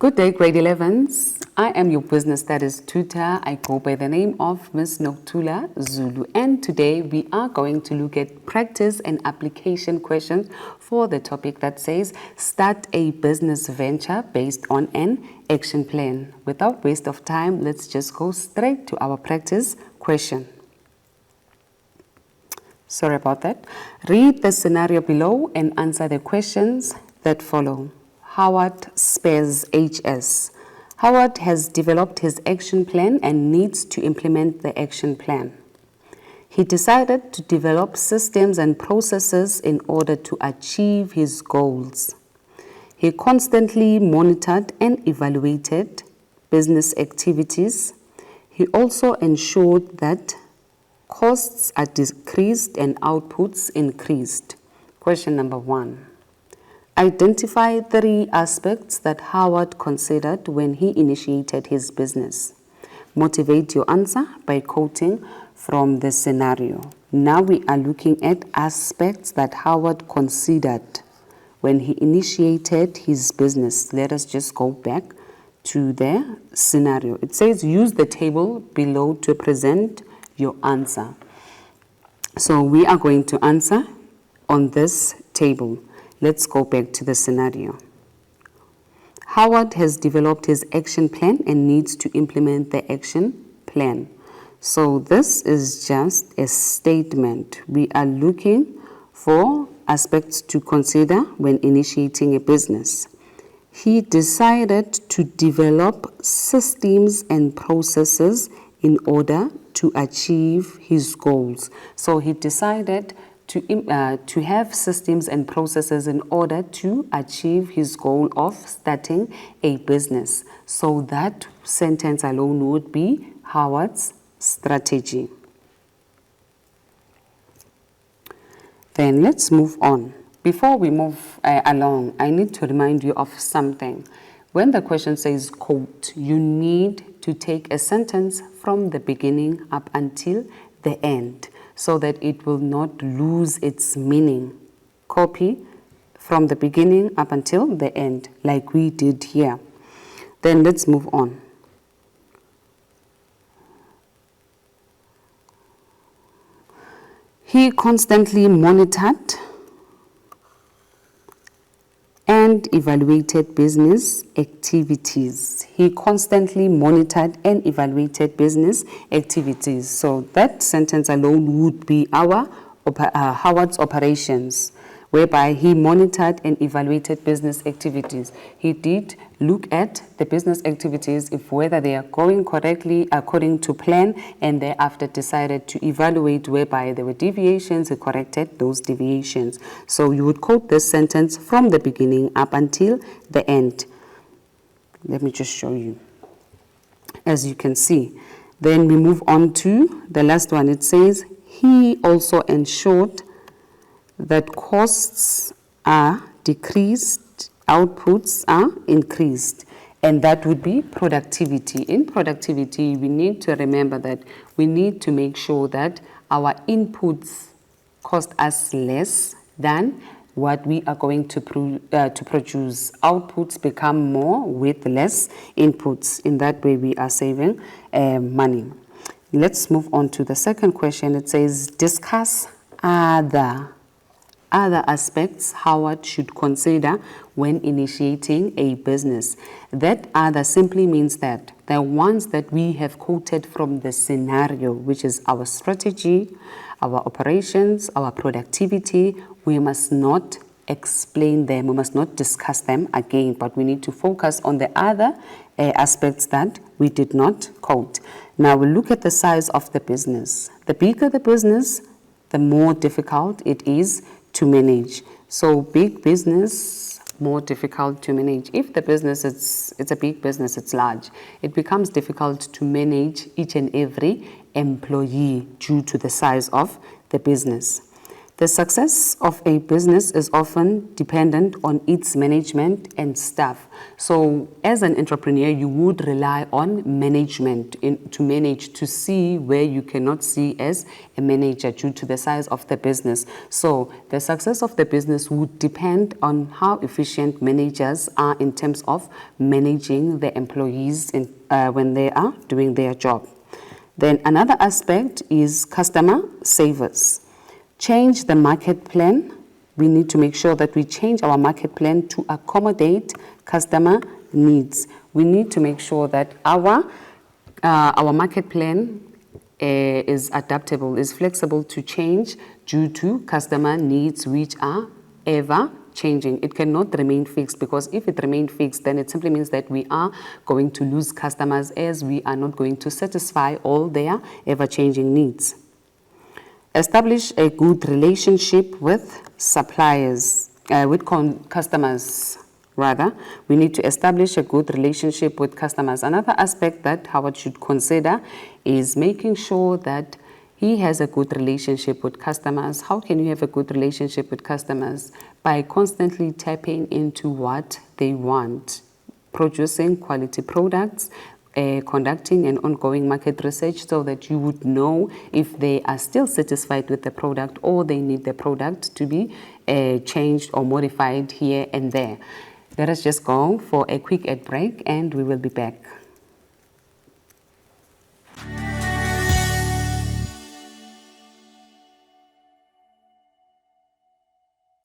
Good day, grade 11s. I am your business studies tutor. I go by the name of Ms. Nokuthula Zulu. And today we are going to look at practice and application questions for the topic that says, start a business venture based on an action plan. Without waste of time, let's just go straight to our practice question. Sorry about that. Read the scenario below and answer the questions that follow. Howard Spares HS. Howard has developed his action plan and needs to implement the action plan. He decided to develop systems and processes in order to achieve his goals. He constantly monitored and evaluated business activities. He also ensured that costs are decreased and outputs increased. Question number 1. Identify 3 aspects that Howard considered when he initiated his business. Motivate your answer by quoting from the scenario. Now we are looking at aspects that Howard considered when he initiated his business. Let us just go back to the scenario. It says use the table below to present your answer. So we are going to answer on this table. Let's go back to the scenario. Howard has developed his action plan and needs to implement the action plan. So this is just a statement. We are looking for aspects to consider when initiating a business. He decided to develop systems and processes in order to achieve his goals. So he decided to have systems and processes in order to achieve his goal of starting a business. So that sentence alone would be Howard's strategy. Then let's move on. Before we move along, I need to remind you of something. When the question says quote, you need to take a sentence from the beginning up until the end, so that it will not lose its meaning. Copy from the beginning up until the end, like we did here. Then let's move on. He constantly monitored and evaluated business activities. He constantly monitored and evaluated business activities. So that sentence alone would be our Howard's operations, whereby he monitored and evaluated business activities. He did look at the business activities, if whether they are going correctly according to plan, and thereafter decided to evaluate whereby there were deviations, he corrected those deviations. So you would quote this sentence from the beginning up until the end. Let me just show you. As you can see, then we move on to the last one. It says, he also ensured that costs are decreased, outputs are increased, and that would be productivity. In productivity, we need to remember that we need to make sure that our inputs cost us less than what we are going to produce. Outputs become more with less inputs. In that way, we are saving money. Let's move on to the second question. It says, discuss other aspects Howard should consider when initiating a business. That other simply means that the ones that we have quoted from the scenario, which is our strategy, our operations, our productivity, we must not explain them, we must not discuss them again, but we need to focus on the other aspects that we did not quote. Now we'll look at the size of the business. The bigger the business, the more difficult it is to manage. So big business, more difficult to manage. If the business it's a big business, it's large, it becomes difficult to manage each and every employee due to the size of the business. The success of a business is often dependent on its management and staff. So as an entrepreneur, you would rely on management to manage, to see where you cannot see as a manager due to the size of the business. So the success of the business would depend on how efficient managers are in terms of managing the employees when they are doing their job. Then another aspect is customer service. Change the market plan. We need to make sure that we change our market plan to accommodate customer needs. We need to make sure that our market plan is adaptable, is flexible to change due to customer needs, which are ever changing. It cannot remain fixed, because if it remains fixed, then it simply means that we are going to lose customers, as we are not going to satisfy all their ever-changing needs. Establish a good relationship with suppliers, customers rather. We need to establish a good relationship with customers. Another aspect that Howard should consider is making sure that he has a good relationship with customers. How can you have a good relationship with customers? By constantly tapping into what they want, producing quality products, conducting an ongoing market research, so that you would know if they are still satisfied with the product or they need the product to be changed or modified here and there. Let us just go for a quick ad break and we will be back.